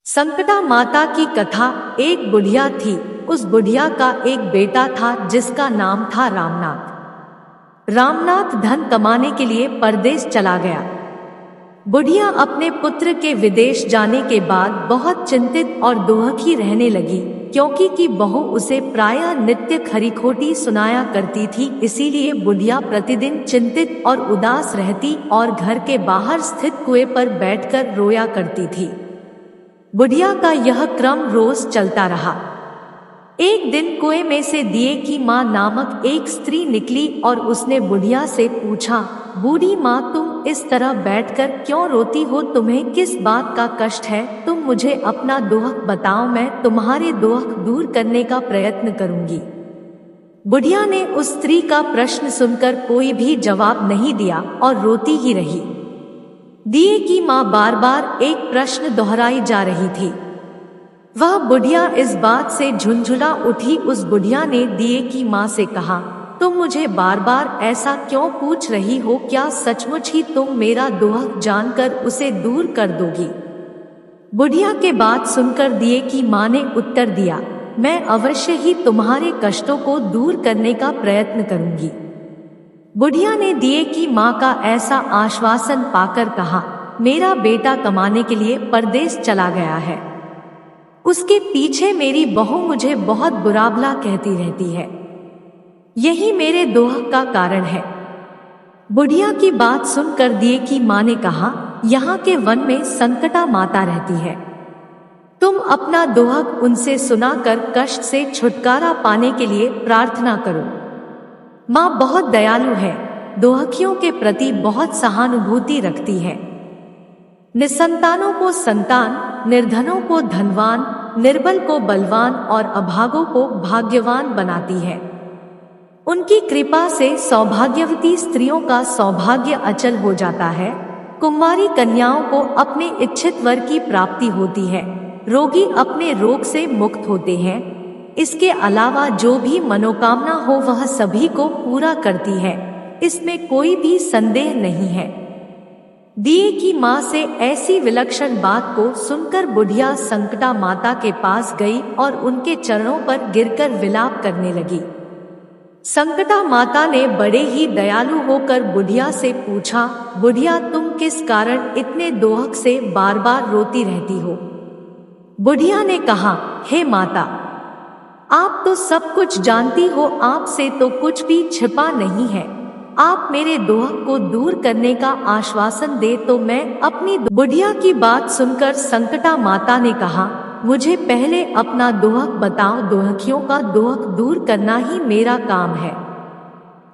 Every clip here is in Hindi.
संकटा माता की कथा। एक बुढ़िया थी। उस बुढ़िया का एक बेटा था जिसका नाम था रामनाथ। रामनाथ धन कमाने के लिए परदेश चला गया। बुढ़िया अपने पुत्र के विदेश जाने के बाद बहुत चिंतित और दुखी रहने लगी, क्योंकि की बहू उसे प्रायः नित्य खरी-खोटी सुनाया करती थी। इसीलिए बुढ़िया प्रतिदिन चिंतित और उदास रहती और घर के बाहर स्थित कुएं पर बैठकर रोया करती थी। बुढ़िया का यह क्रम रोज चलता रहा। एक दिन कुएं में से दिए की माँ नामक एक स्त्री निकली और उसने बुढ़िया से पूछा, बूढ़ी माँ, तुम इस तरह बैठकर क्यों रोती हो? तुम्हें किस बात का कष्ट है? तुम मुझे अपना दुख बताओ, मैं तुम्हारे दुख दूर करने का प्रयत्न करूंगी। बुढ़िया ने उस स्त्री का प्रश्न सुनकर कोई भी जवाब नहीं दिया और रोती ही रही। दिए की माँ बार बार एक प्रश्न दोहराई जा रही थी। वह बुढ़िया इस बात से झुंझुला उठी। उस बुढ़िया ने दिए की माँ से कहा, तुम मुझे बार बार ऐसा क्यों पूछ रही हो? क्या सचमुच ही तुम मेरा दुख जानकर उसे दूर कर दोगी? बुढ़िया के बात सुनकर दिए की माँ ने उत्तर दिया, मैं अवश्य ही तुम्हारे कष्टों को दूर करने का प्रयत्न करूंगी। बुढ़िया ने दिए की माँ का ऐसा आश्वासन पाकर कहा, मेरा बेटा कमाने के लिए परदेश चला गया है। उसके पीछे मेरी बहू मुझे बहुत बुरा भला कहती रहती है। यही मेरे दुख का कारण है। बुढ़िया की बात सुनकर दिए की माँ ने कहा, यहाँ के वन में संकटा माता रहती है। तुम अपना दुख उनसे सुनाकर कष्ट से छुटकारा पाने के लिए प्रार्थना करो। माँ बहुत दयालु है, दुखियों के प्रति बहुत सहानुभूति रखती है। निसंतानों को संतान, निर्धनों को धनवान, निर्बल को बलवान और अभागों को भाग्यवान बनाती है। उनकी कृपा से सौभाग्यवती स्त्रियों का सौभाग्य अचल हो जाता है। कुंवारी कन्याओं को अपने इच्छित वर की प्राप्ति होती है। रोगी अपने रोग से मुक्त होते हैं। इसके अलावा जो भी मनोकामना हो वह सभी को पूरा करती है। इसमें कोई भी संदेह नहीं है। दिए की माँ से ऐसी विलक्षण बात को सुनकर बुढ़िया संकटा माता के पास गई और उनके चरणों पर गिरकर विलाप करने लगी। संकटा माता ने बड़े ही दयालु होकर बुढ़िया से पूछा, बुढ़िया, तुम किस कारण इतने दुख से बार बार रोती रहती हो? बुढ़िया ने कहा, हे माता, आप तो सब कुछ जानती हो, आपसे तो कुछ भी छिपा नहीं है। आप मेरे दुख को दूर करने का आश्वासन दे तो मैं अपनी। बुढ़िया की बात सुनकर संकटा माता ने कहा, मुझे पहले अपना दुख बताओ, दुखियों का दुख दूर करना ही मेरा काम है।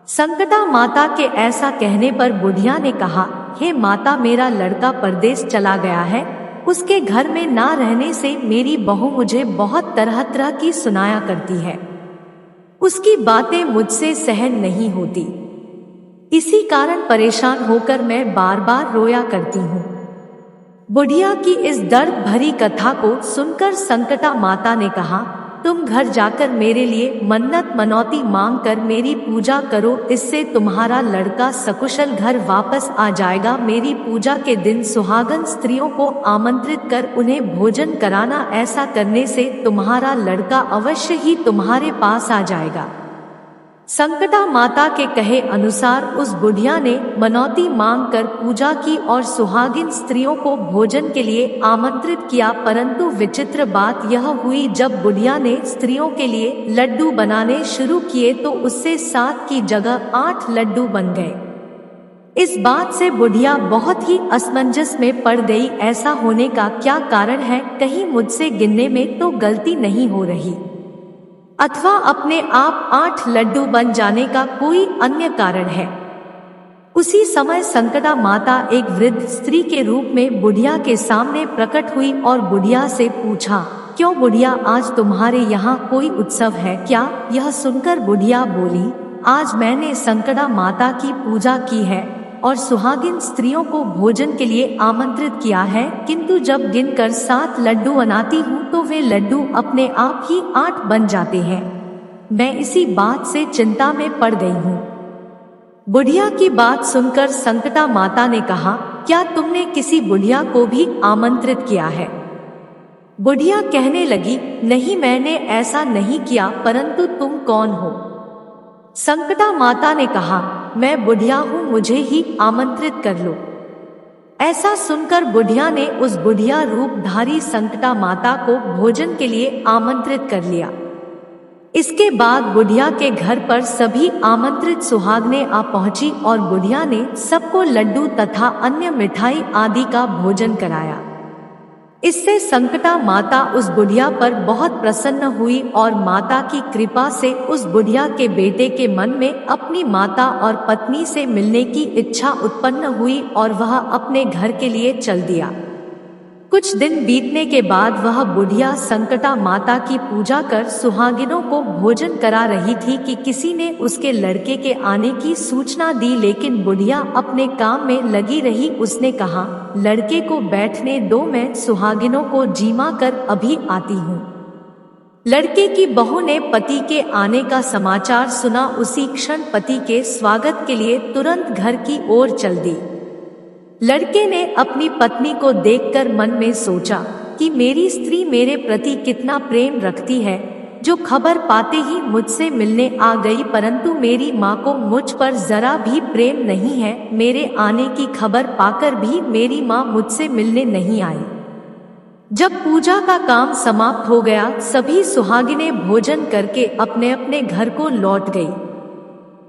संकटा माता के ऐसा कहने पर बुढ़िया ने कहा, हे माता, मेरा लड़का परदेश चला गया है। उसके घर में ना रहने से मेरी बहू मुझे बहुत तरह तरह की सुनाया करती है। उसकी बातें मुझसे सहन नहीं होती। इसी कारण परेशान होकर मैं बार बार रोया करती हूँ। बुढ़िया की इस दर्द भरी कथा को सुनकर संकटा माता ने कहा, तुम घर जाकर मेरे लिए मन्नत मनौती मांग कर मेरी पूजा करो, इससे तुम्हारा लड़का सकुशल घर वापस आ जाएगा। मेरी पूजा के दिन सुहागन स्त्रियों को आमंत्रित कर उन्हें भोजन कराना। ऐसा करने से तुम्हारा लड़का अवश्य ही तुम्हारे पास आ जाएगा। संकटा माता के कहे अनुसार उस बुढ़िया ने मनौती मांग कर पूजा की और सुहागिन स्त्रियों को भोजन के लिए आमंत्रित किया। परंतु विचित्र बात यह हुई, जब बुढ़िया ने स्त्रियों के लिए लड्डू बनाने शुरू किए तो उससे 7 की जगह 8 लड्डू बन गए। इस बात से बुढ़िया बहुत ही असमंजस में पड़ गई। ऐसा होने का क्या कारण है? कहीं मुझसे गिनने में तो गलती नहीं हो रही, अथवा अपने आप 8 लड्डू बन जाने का कोई अन्य कारण है। उसी समय संकटा माता एक वृद्ध स्त्री के रूप में बुढ़िया के सामने प्रकट हुई और बुढ़िया से पूछा, क्यों बुढ़िया, आज तुम्हारे यहाँ कोई उत्सव है क्या? यह सुनकर बुढ़िया बोली, आज मैंने संकटा माता की पूजा की है और सुहागिन स्त्रियों को भोजन के लिए आमंत्रित किया है, किंतु जब गिनकर 7 लड्डू बनाती हूँ तो वे लड्डू अपने आप ही 8 बन जाते हैं। मैं इसी बात से चिंता में पड़ गई हूँ। बुढ़िया की बात सुनकर संकटा माता ने कहा, क्या तुमने किसी बुढ़िया को भी आमंत्रित किया है? बुढ़िया कहने लगी, नहीं मैंने ऐसा नहीं किया, परंतु तुम कौन हो? संकटा माता ने कहा, मैं बुढ़िया हूँ, मुझे ही आमंत्रित कर लो। ऐसा सुनकर बुढ़िया ने उस बुढ़िया रूपधारी संकटा माता को भोजन के लिए आमंत्रित कर लिया। इसके बाद बुढ़िया के घर पर सभी आमंत्रित सुहागनें आ पहुंची और बुढ़िया ने सबको लड्डू तथा अन्य मिठाई आदि का भोजन कराया। इससे संकटा माता उस बुढ़िया पर बहुत प्रसन्न हुई और माता की कृपा से उस बुढ़िया के बेटे के मन में अपनी माता और पत्नी से मिलने की इच्छा उत्पन्न हुई और वह अपने घर के लिए चल दिया। कुछ दिन बीतने के बाद वह बुढ़िया संकटा माता की पूजा कर सुहागिनों को भोजन करा रही थी कि किसी ने उसके लड़के के आने की सूचना दी, लेकिन बुढ़िया अपने काम में लगी रही। उसने कहा, लड़के को बैठने दो, मैं सुहागिनों को जिमा कर अभी आती हूँ। लड़के की बहू ने पति के आने का समाचार सुना। उसी क्षण पति के स्वागत के लिए तुरंत घर की ओर चल दी। लड़के ने अपनी पत्नी को देखकर मन में सोचा कि मेरी स्त्री मेरे प्रति कितना प्रेम रखती है, जो खबर पाते ही मुझसे मिलने आ गई, परंतु मेरी माँ को मुझ पर जरा भी प्रेम नहीं है। मेरे आने की खबर पाकर भी मेरी माँ मुझसे मिलने नहीं आई। जब पूजा का काम समाप्त हो गया, सभी सुहागिनें भोजन करके अपने अपने घर को लौट गई।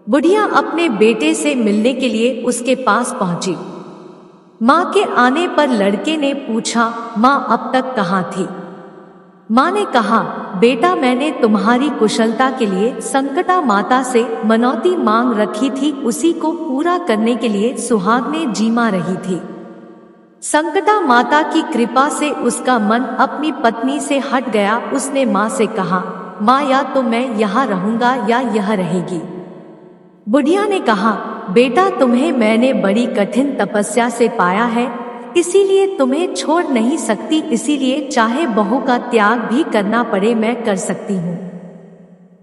बुढ़िया अपने बेटे से मिलने के लिए उसके पास पहुंची। माँ के आने पर लड़के ने पूछा, माँ अब तक कहाँ थी? माँ ने कहा, बेटा मैंने तुम्हारी कुशलता के लिए संकटा माता से मनौती मांग रखी थी, उसी को पूरा करने के लिए सुहागनें जिमा रही थी। संकटा माता की कृपा से उसका मन अपनी पत्नी से हट गया। उसने माँ से कहा, माँ या तो मैं यहाँ रहूंगा या यह रहेगी। बुढ़िया ने कहा, बेटा तुम्हें मैंने बड़ी कठिन तपस्या से पाया है, इसीलिए तुम्हें छोड़ नहीं सकती, इसीलिए चाहे बहू का त्याग भी करना पड़े मैं कर सकती हूँ।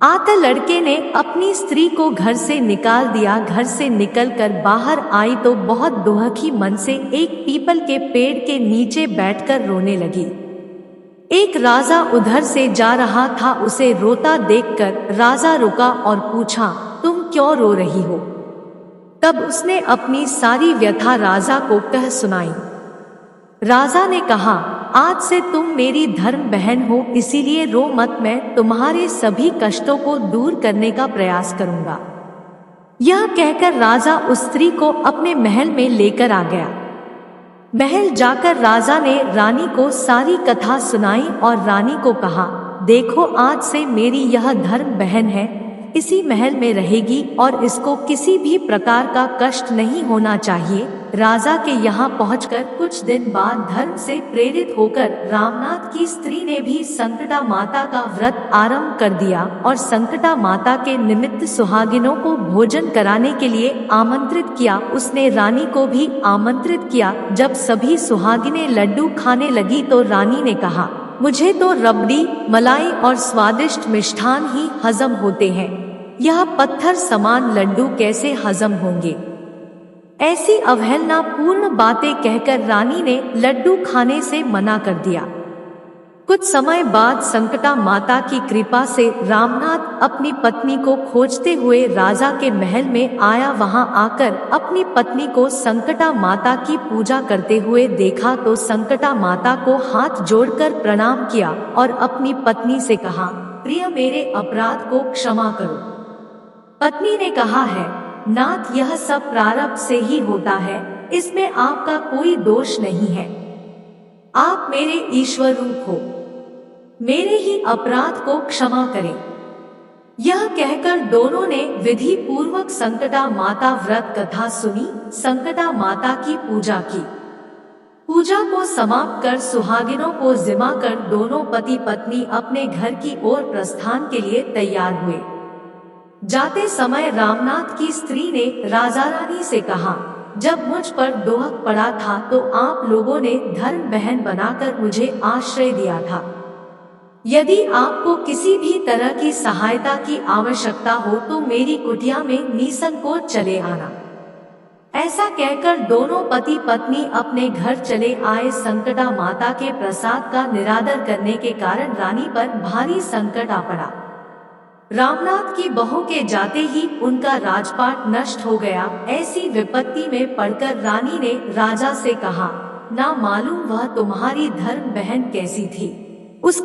आकर लड़के ने अपनी स्त्री को घर से निकाल दिया। घर से निकलकर बाहर आई तो बहुत दुखी मन से एक पीपल के पेड़ के नीचे बैठकर रोने लगी। एक राजा उधर से जा रहा था, उसे रोता देखकर राजा रुका और पूछा, तुम क्यों रो रही हो? तब उसने अपनी सारी व्यथा राजा को कह सुनाई। राजा ने कहा, आज से तुम मेरी धर्म बहन हो, इसीलिए रो मत, मैं तुम्हारे सभी कष्टों को दूर करने का प्रयास करूंगा। यह कहकर राजा उस स्त्री को अपने महल में लेकर आ गया। महल जाकर राजा ने रानी को सारी कथा सुनाई और रानी को कहा, देखो आज से मेरी यह धर्म बहन है, इसी महल में रहेगी और इसको किसी भी प्रकार का कष्ट नहीं होना चाहिए। राजा के यहाँ पहुंचकर कुछ दिन बाद धर्म से प्रेरित होकर रामनाथ की स्त्री ने भी संकटा माता का व्रत आरंभ कर दिया और संकटा माता के निमित्त सुहागिनों को भोजन कराने के लिए आमंत्रित किया। उसने रानी को भी आमंत्रित किया। जब सभी सुहागिनें लड्डू खाने लगी तो रानी ने कहा, मुझे तो रबड़ी, मलाई और स्वादिष्ट मिष्ठान ही हजम होते हैं, यह पत्थर समान लड्डू कैसे हजम होंगे? ऐसी अवहेलना पूर्ण बातें कहकर रानी ने लड्डू खाने से मना कर दिया। कुछ समय बाद संकटा माता की कृपा से रामनाथ अपनी पत्नी को खोजते हुए राजा के महल में आया। वहां आकर अपनी पत्नी को संकटा माता की पूजा करते हुए देखा तो संकटा माता को हाथ जोड़कर प्रणाम किया और अपनी पत्नी से कहा, प्रिय मेरे अपराध को क्षमा करो। पत्नी ने कहा है, नाथ यह सब प्रारब्ध से ही होता है, इसमें आपका कोई दोष नहीं है। आप मेरे ईश्वर रूप हो, मेरे ही अपराध को क्षमा करें। यह कहकर दोनों ने विधि पूर्वक संकटा माता व्रत कथा सुनी, संकटा माता की पूजा की। पूजा को समाप्त कर सुहागिनों को जिमा कर दोनों पति पत्नी अपने घर की ओर प्रस्थान के लिए तैयार हुए। जाते समय रामनाथ की स्त्री ने राजा रानी से कहा, जब मुझ पर दोहक पड़ा था तो आप लोगों ने धर्म बहन बनाकर मुझे आश्रय दिया था। यदि आपको किसी भी तरह की सहायता की आवश्यकता हो तो मेरी कुटिया में निसंकोच चले आना। ऐसा कहकर दोनों पति पत्नी अपने घर चले आए। संकटा माता के प्रसाद का निरादर करने के कारण रानी पर भारी संकट आ पड़ा। रामनाथ की बहू के जाते ही उनका राजपाट नष्ट हो गया। ऐसी विपत्ति में पड़कर रानी ने राजा से कहा, ना मालूम वह तुम्हारी धर्म बहन कैसी थी। उस